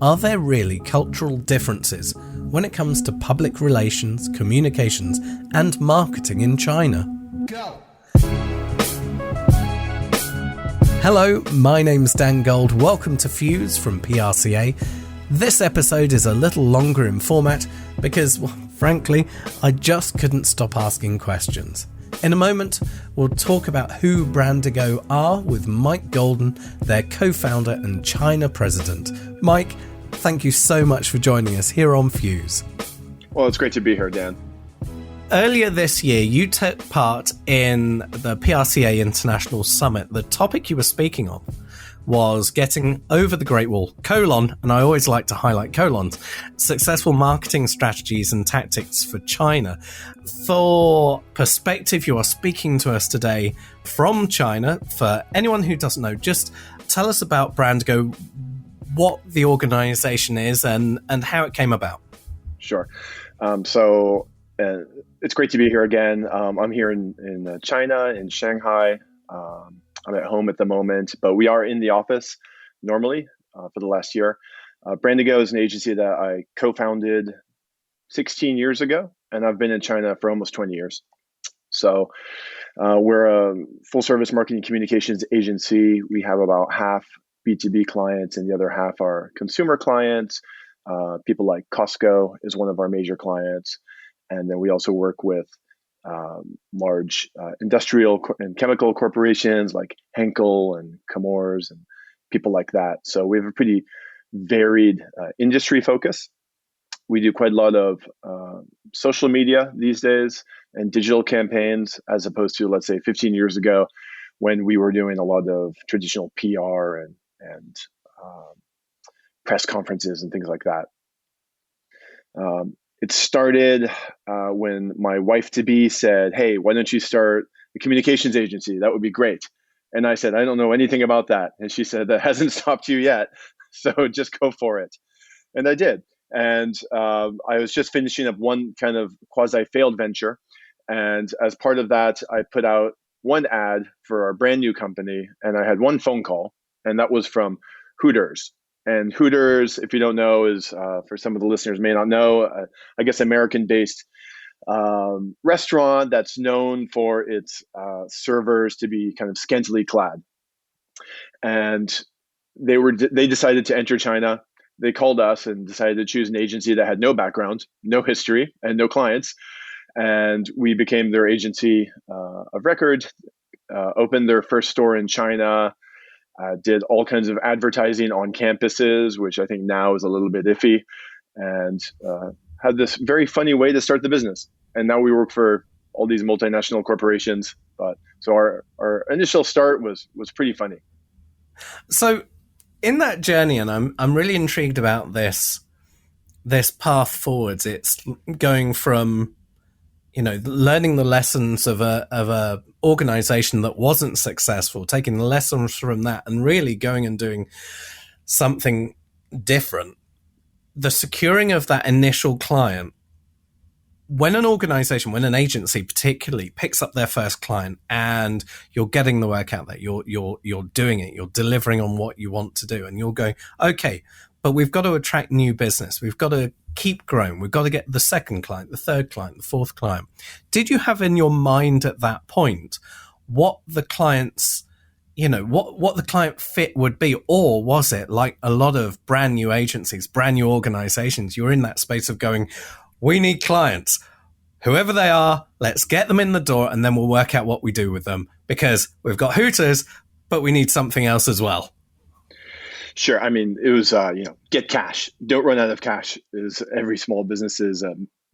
Are there really cultural differences when it comes to public relations, communications, and marketing in China? Go! Hello, my name's Dan Gold. Welcome to Fuse from PRCA. This episode is a little longer in format because, well, frankly, I just couldn't stop asking questions. In a moment, we'll talk about who Brandigo are with Mike Golden, their co-founder and China president. Mike, thank you so much for joining us here on Fuse. Well, it's great to be here, Dan. Earlier this year, you took part in the PRCA International Summit. The topic you were speaking of was getting over the Great Wall, and I always like to highlight colons, successful marketing strategies and tactics for China. For perspective, you are speaking to us today from China. For anyone who doesn't know, just tell us about Brandigo, what the organization is and how it came about. Sure. It's great to be here again. I'm here in China, in Shanghai. I'm at home at the moment, but we are in the office normally for the last year. Brandigo is an agency that I co-founded 16 years ago, and I've been in China for almost 20 years. So we're a full-service marketing communications agency. We have about half B2B clients, and the other half are consumer clients. People like Costco is one of our major clients. And then we also work with large industrial and chemical corporations like Henkel and Chemours and people like that. So we have a pretty varied industry focus. We do quite a lot of social media these days and digital campaigns, as opposed to, let's say, 15 years ago when we were doing a lot of traditional PR and press conferences and things like that. It started when my wife-to-be said, "Hey, why don't you start a communications agency? That would be great." And I said, "I don't know anything about that." And she said, "That hasn't stopped you yet, so just go for it." And I did. And I was just finishing up one kind of quasi-failed venture. And as part of that, I put out one ad for our brand new company, and I had one phone call, and that was from Hooters. And Hooters, if you don't know, is, for some of the listeners may not know, I guess American-based restaurant that's known for its servers to be kind of scantily clad. And they decided to enter China. They called us and decided to choose an agency that had no background, no history, and no clients. And we became their agency of record, opened their first store in China, did all kinds of advertising on campuses, which I think now is a little bit iffy, and had this very funny way to start the business. And now we work for all these multinational corporations. So our initial start was pretty funny. So in that journey, and I'm really intrigued about this path forwards. It's going from, learning the lessons of a organization that wasn't successful, taking the lessons from that and really going and doing something different. The securing of that initial client, when an agency particularly picks up their first client and you're getting the work out there, you're doing it, you're delivering on what you want to do, and you're going, okay, but we've got to attract new business. We've got to keep growing. We've got to get the second client, the third client, the fourth client. Did you have in your mind at that point what the client's, what the client fit would be? Or was it like a lot of brand new agencies, brand new organizations, you're in that space of going, we need clients, whoever they are, let's get them in the door and then we'll work out what we do with them, because we've got Hooters, but we need something else as well? Sure. I mean, it was, get cash. Don't run out of cash is every small business's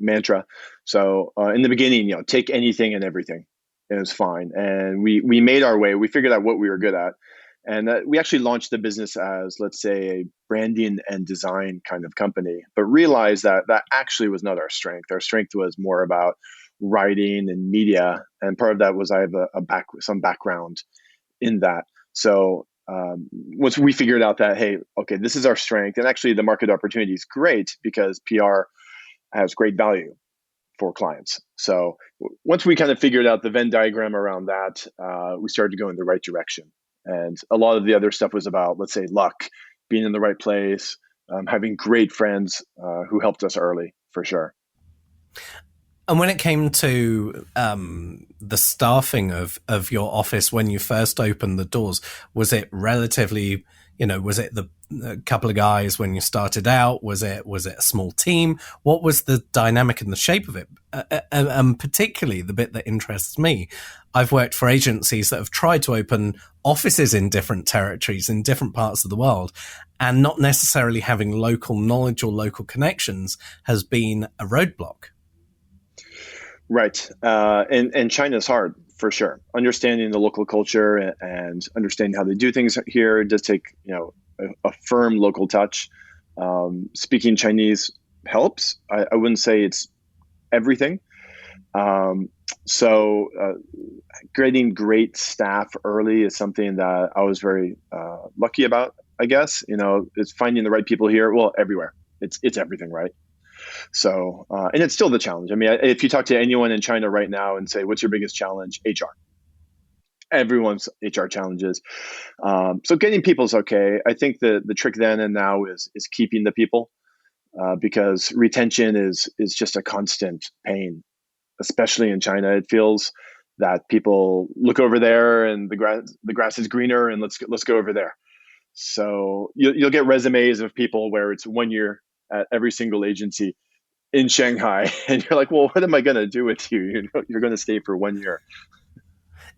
mantra. So in the beginning, take anything and everything. And it was fine. And we made our way. We figured out what we were good at. And we actually launched the business as, let's say, a branding and design kind of company, but realized that actually was not our strength. Our strength was more about writing and media. And part of that was I have some background in that. So once we figured out that, hey, okay, this is our strength, and actually the market opportunity is great because PR has great value for clients. So once we kind of figured out the Venn diagram around that, we started to go in the right direction. And a lot of the other stuff was about, let's say, luck, being in the right place, having great friends who helped us early for sure. And when it came to the staffing of your office when you first opened the doors, was it relatively, was it a couple of guys when you started out? Was it a small team? What was the dynamic and the shape of it? And particularly the bit that interests me, I've worked for agencies that have tried to open offices in different territories in different parts of the world, and not necessarily having local knowledge or local connections has been a roadblock. Right. And China's hard for sure. Understanding the local culture and understanding how they do things here does take, a firm local touch. Speaking Chinese helps. I wouldn't say it's everything. Um, so getting great staff early is something that I was very lucky about, I guess. It's finding the right people here. Well, everywhere. It's everything, right? So, and it's still the challenge. I mean, if you talk to anyone in China right now and say, what's your biggest challenge? HR. Everyone's HR challenges. So getting people is okay. I think the trick then and now is keeping the people because retention is just a constant pain, especially in China. It feels that people look over there and the grass is greener and let's go over there. So you'll get resumes of people where it's 1 year at every single agency in Shanghai, and you're like, well, what am I going to do with you? You're going to stay for 1 year.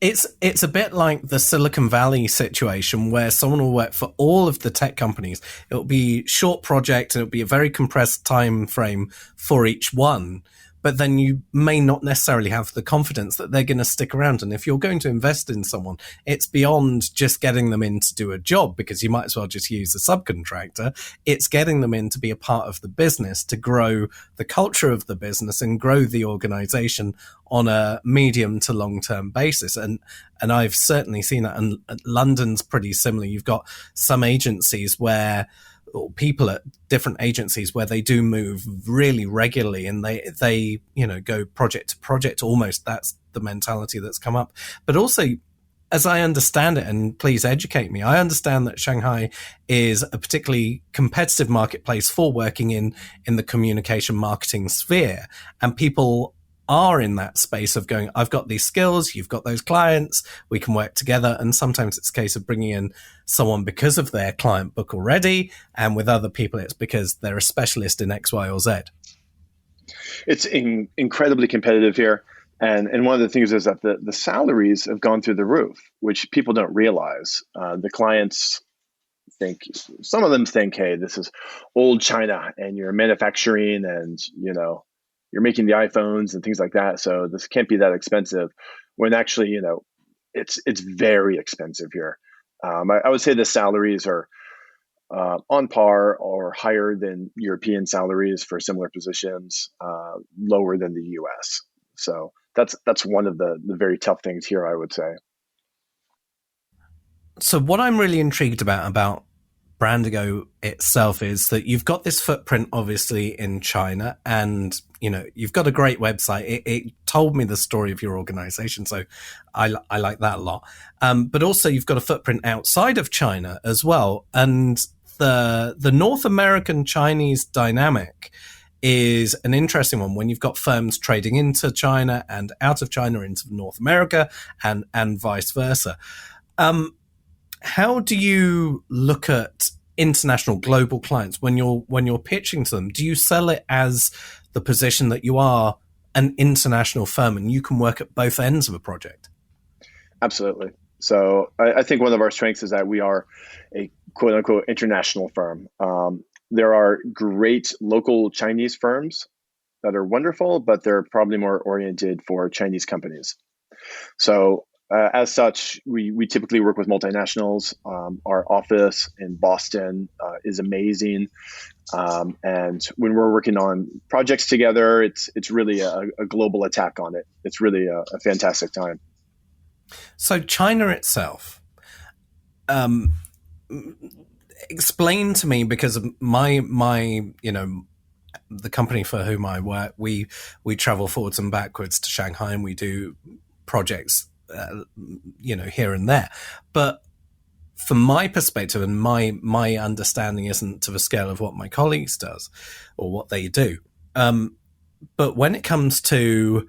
It's a bit like the Silicon Valley situation where someone will work for all of the tech companies. It'll be short project and it'll be a very compressed time frame for each one. But then you may not necessarily have the confidence that they're going to stick around. And if you're going to invest in someone, it's beyond just getting them in to do a job, because you might as well just use a subcontractor. It's getting them in to be a part of the business, to grow the culture of the business and grow the organization on a medium to long-term basis. And I've certainly seen that. And London's pretty similar. You've got some agencies where, or people at different agencies where they do move really regularly, and they go project to project almost. That's the mentality that's come up. But also, as I understand it, and please educate me, I understand that Shanghai is a particularly competitive marketplace for working in the communication marketing sphere, and people are in that space of going, I've got these skills, you've got those clients, we can work together. And sometimes it's a case of bringing in someone because of their client book already. And with other people, it's because they're a specialist in X, Y, or Z. It's incredibly competitive here. And one of the things is that the salaries have gone through the roof, which people don't realize. The clients think, some of them think, hey, this is old China and you're manufacturing and, you're making the iPhones and things like that. So this can't be that expensive, when actually, it's very expensive here. I would say the salaries are on par or higher than European salaries for similar positions, lower than the US. So that's one of the very tough things here, I would say. So what I'm really intrigued about Brandigo itself is that you've got this footprint, obviously, in China, and you've got a great website. It told me the story of your organization, so I like that a lot. But also, you've got a footprint outside of China as well, and the North American Chinese dynamic is an interesting one when you've got firms trading into China and out of China into North America, and vice versa. How do you look at international global clients when you're pitching to them? Do you sell it as the position that you are an international firm and you can work at both ends of a project? Absolutely. So I think one of our strengths is that we are a quote unquote international firm. There are great local Chinese firms that are wonderful, but they're probably more oriented for Chinese companies. So as such, we typically work with multinationals. Our office in Boston is amazing, and when we're working on projects together, it's really a global attack on it. It's really a fantastic time. So China itself, explain to me, because my the company for whom I work, we travel forwards and backwards to Shanghai, and we do projects here and there. But from my perspective, and my understanding isn't to the scale of what my colleagues does or what they do. But when it comes to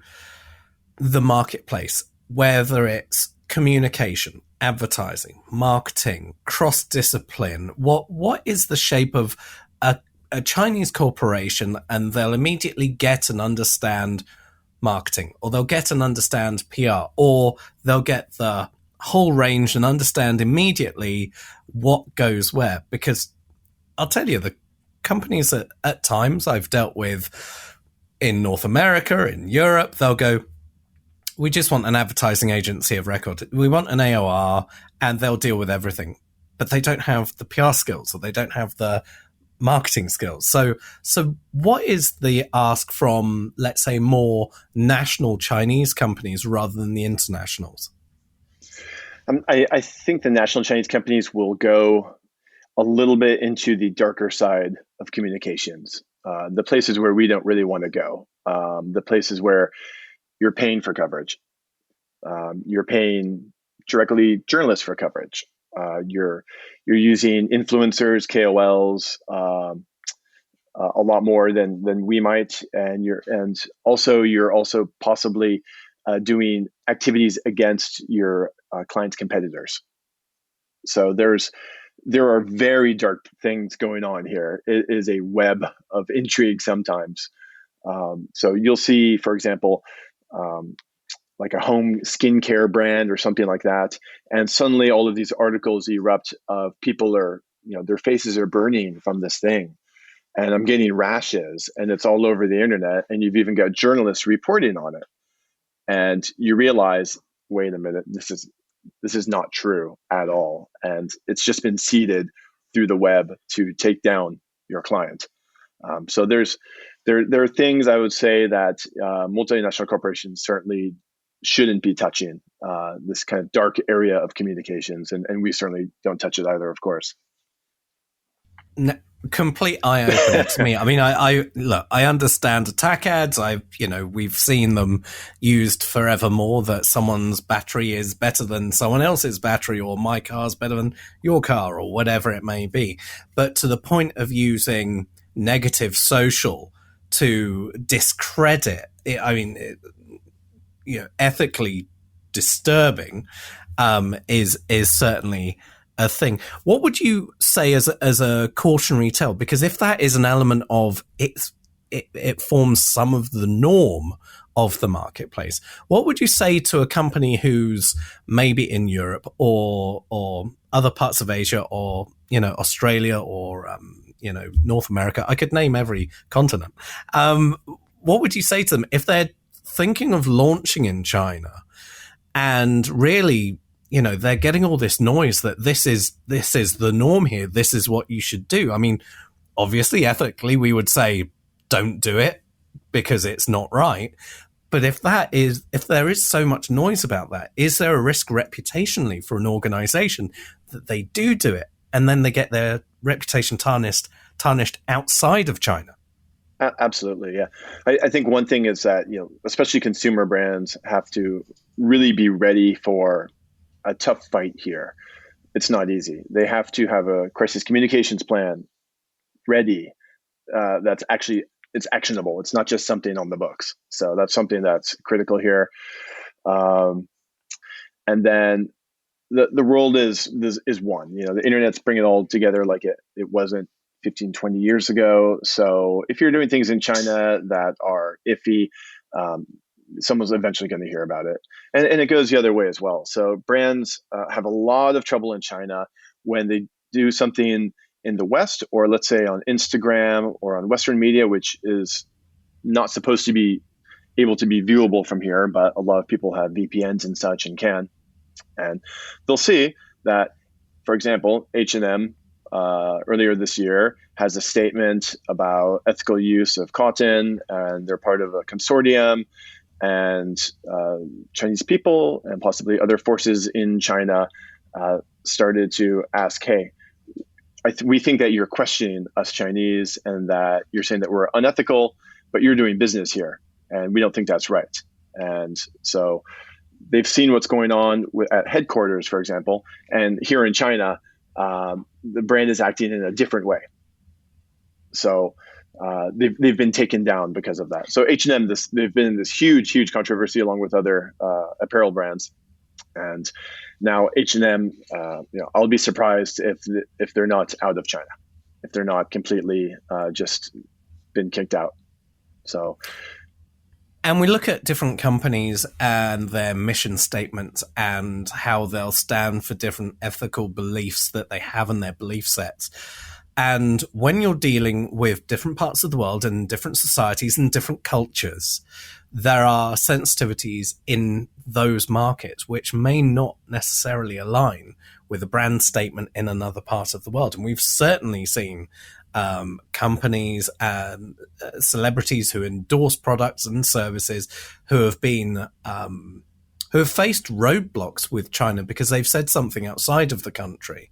the marketplace, whether it's communication, advertising, marketing, cross discipline, what is the shape of a Chinese corporation, and they'll immediately get and understand marketing, or they'll get and understand PR, or they'll get the whole range and understand immediately what goes where. Because I'll tell you, the companies that at times I've dealt with in North America, in Europe, they'll go, we just want an advertising agency of record. We want an AOR, and they'll deal with everything. But they don't have the PR skills, or they don't have the marketing skills. So what is the ask from, let's say, more national Chinese companies rather than the internationals? I think the national Chinese companies will go a little bit into the darker side of communications, the places where we don't really want to go, the places where you're paying for coverage, you're paying directly journalists for coverage, you're using influencers, KOLs, a lot more than we might, and you're also possibly doing activities against your clients' competitors. So there are very dark things going on here. It is a web of intrigue sometimes. So you'll see, for example, like a home skincare brand or something like that, and suddenly all of these articles erupt of people their faces are burning from this thing, and I'm getting rashes, and it's all over the internet, and you've even got journalists reporting on it, and you realize, wait a minute, this is not true at all, and it's just been seeded through the web to take down your client. So there are things I would say that multinational corporations certainly shouldn't be touching, this kind of dark area of communications, and we certainly don't touch it either, of course. Complete eye opener to me. I mean, I understand attack ads. We've seen them used forevermore, that someone's battery is better than someone else's battery, or my car's better than your car, or whatever it may be. But to the point of using negative social to discredit it, ethically disturbing, is certainly a thing. What would you say as a cautionary tale? Because if that is an element of it forms some of the norm of the marketplace, what would you say to a company who's maybe in Europe or other parts of Asia, or Australia, or North America? I could name every continent. What would you say to them if they're thinking of launching in China, and really, they're getting all this noise that this is the norm here, this is what you should do? I mean, obviously, ethically, we would say don't do it because it's not right. But if there is so much noise about that, is there a risk reputationally for an organization that they do it and then they get their reputation tarnished outside of China? Absolutely, yeah. I think one thing is that, especially consumer brands have to really be ready for a tough fight here. It's not easy. They have to have a crisis communications plan ready, that's actually, it's actionable. It's not just something on the books. So that's something that's critical here. And then the world is one. The internet's bringing it all together like it wasn't 15, 20 years ago. So if you're doing things in China that are iffy, someone's eventually going to hear about it. And it goes the other way as well. So brands have a lot of trouble in China when they do something in the West, or let's say on Instagram or on Western media, which is not supposed to be able to be viewable from here, but a lot of people have VPNs and such and can. And they'll see that, for example, H&M earlier this year has a statement about ethical use of cotton, and they're part of a consortium, and Chinese people and possibly other forces in China started to ask, hey, we think that you're questioning us Chinese, and that you're saying that we're unethical, but you're doing business here, and we don't think that's right. And so they've seen what's going on at headquarters, for example, and here in China, the brand is acting in a different way. So they've been taken down because of that. So H&M, they've been in this huge controversy along with other apparel brands, and now H&M, I'll be surprised if they're not out of China, if they're not completely just been kicked out. So. And we look at different companies and their mission statements and how they'll stand for different ethical beliefs that they have in their belief sets. And when you're dealing with different parts of the world and different societies and different cultures, there are sensitivities in those markets which may not necessarily align with a brand statement in another part of the world. And we've certainly seen companies and celebrities who endorse products and services who have been who have faced roadblocks with China because they've said something outside of the country.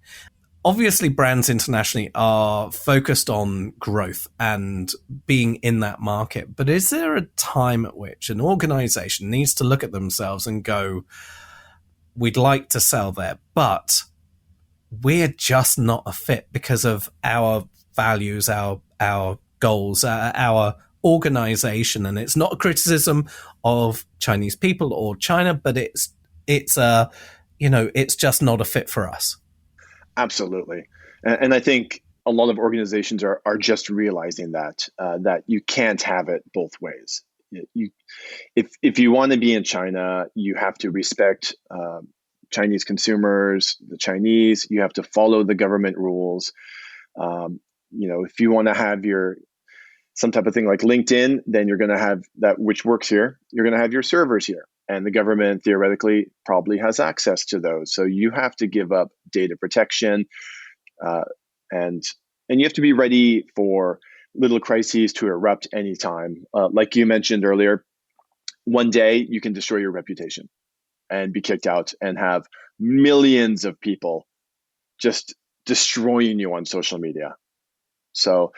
Obviously, brands internationally are focused on growth and being in that market. But is there a time at which an organization needs to look at themselves and go, we'd like to sell there, but we're just not a fit because of our values, our goals, our organization? And it's not a criticism of Chinese people or China, but it's just not a fit for us. Absolutely. And I think a lot of organizations are just realizing that you can't have it both ways. If you want to be in China, you have to respect Chinese consumers, the Chinese. You have to follow the government rules. If you want to have some type of thing like LinkedIn, then you're going to have that, which works here. You're going to have your servers here. And the government theoretically probably has access to those. So you have to give up data protection, and you have to be ready for little crises to erupt anytime. Like you mentioned earlier, one day you can destroy your reputation and be kicked out and have millions of people just destroying you on social media. So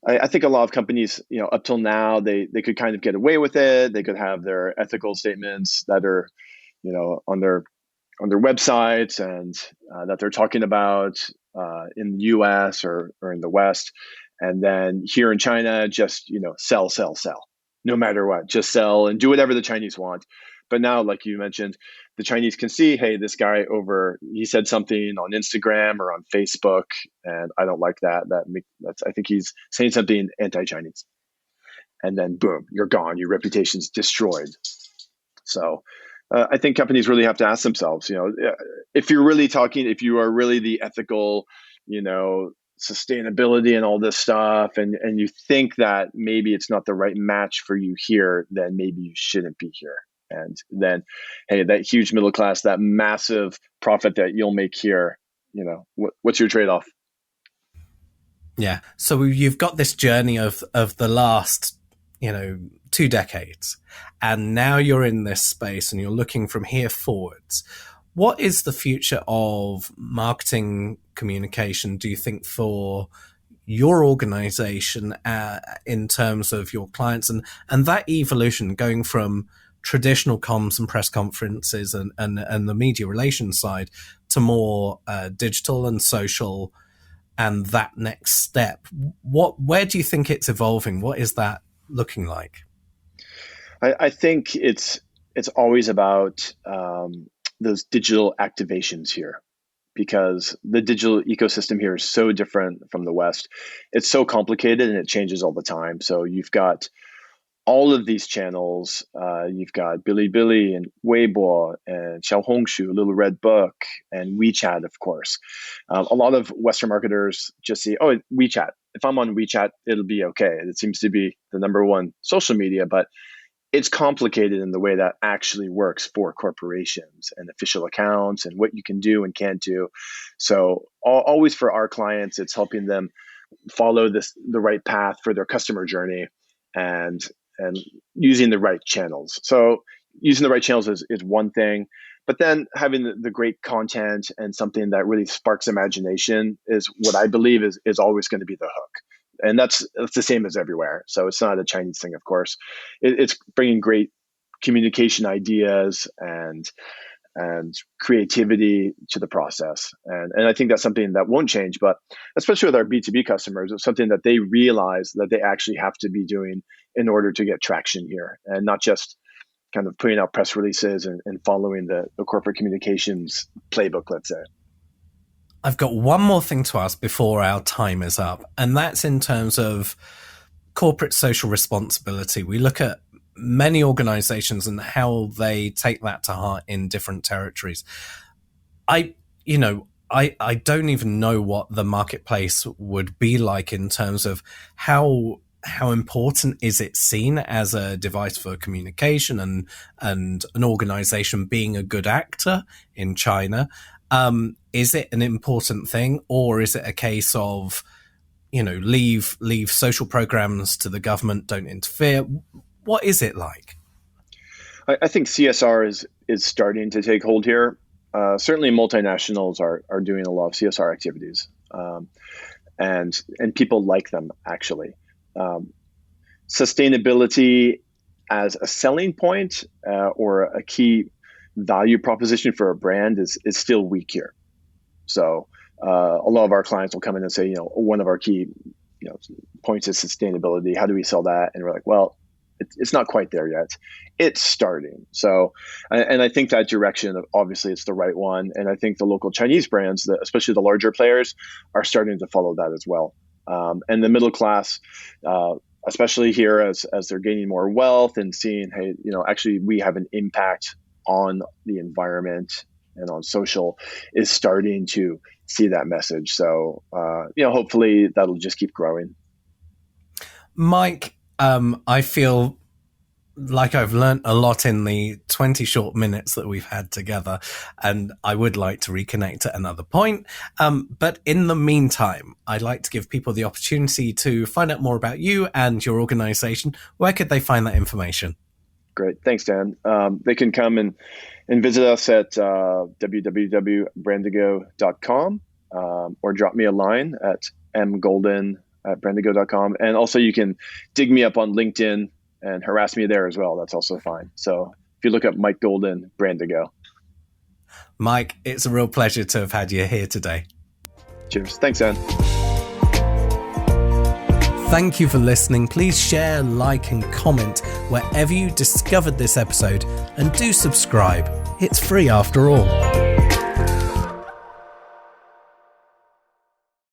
I think a lot of companies, up till now, they could kind of get away with it. They could have their ethical statements that are, on their websites and that they're talking about in the U.S. or in the West, and then here in China, just sell, no matter what, just sell and do whatever the Chinese want. But now, like you mentioned, the Chinese can see, hey, this guy he said something on Instagram or on Facebook, and I don't like that. I think he's saying something anti-Chinese. And then boom, you're gone. Your reputation's destroyed. So I think companies really have to ask themselves, if you are really the ethical, sustainability and all this stuff, and you think that maybe it's not the right match for you here, then maybe you shouldn't be here. And then, hey, that huge middle class, that massive profit that you'll make here, what's your trade-off? Yeah. So you've got this journey of the last, 2 decades, and now you're in this space and you're looking from here forwards. What is the future of marketing communication, do you think, for your organization in terms of your clients and that evolution going from traditional comms and press conferences and the media relations side to more digital and social, and that next step? Where do you think it's evolving? What is that looking like? I think it's always about those digital activations here, because the digital ecosystem here is so different from the West. It's so complicated and it changes all the time. So you've got all of these channels. You've got Bilibili and Weibo and Xiaohongshu, Little Red Book, and WeChat, of course. A lot of Western marketers just see, oh, WeChat. If I'm on WeChat, it'll be okay. It seems to be the number one social media, but it's complicated in the way that actually works for corporations and official accounts and what you can do and can't do. So always for our clients, it's helping them follow the right path for their customer journey and using the right channels. So using the right channels is one thing, but then having the great content and something that really sparks imagination is what I believe is always going to be the hook. And that's the same as everywhere. So it's not a Chinese thing, of course. It's bringing great communication ideas and creativity to the process. And I think that's something that won't change, but especially with our B2B customers, it's something that they realize that they actually have to be doing in order to get traction here, and not just kind of putting out press releases and following the corporate communications playbook, let's say. I've got one more thing to ask before our time is up, and that's in terms of corporate social responsibility. We look at many organizations and how they take that to heart in different territories. I don't even know what the marketplace would be like in terms of how important is it seen as a device for communication and an organization being a good actor in China. Is it an important thing, or is it a case of, leave social programs to the government, don't interfere? What is it like? I think CSR is starting to take hold here. Certainly multinationals are doing a lot of CSR activities, and people like them, actually. Sustainability as a selling point or a key value proposition for a brand is still weak here. So a lot of our clients will come in and say, one of our key points is sustainability. How do we sell that? And we're like, well, it's not quite there yet. It's starting. So, and I think that direction, obviously, it's the right one. And I think the local Chinese brands, especially the larger players, are starting to follow that as well. And the middle class, especially here as they're gaining more wealth and seeing, hey, actually we have an impact on the environment and on social, is starting to see that message. So, hopefully that'll just keep growing. Mike, I feel like I've learned a lot in the 20 short minutes that we've had together, and I would like to reconnect at another point. But in the meantime, I'd like to give people the opportunity to find out more about you and your organization. Where could they find that information? Great. Thanks, Dan. They can come and visit us at www.brandigo.com or drop me a line at mgolden@brandigo.com. And also you can dig me up on LinkedIn and harass me there as well. That's also fine. So if you look up Mike Golden, Brandigo. Mike, it's a real pleasure to have had you here today. Cheers. Thanks, Dan. Thank you for listening. Please share, like, and comment wherever you discovered this episode, and do subscribe. It's free after all.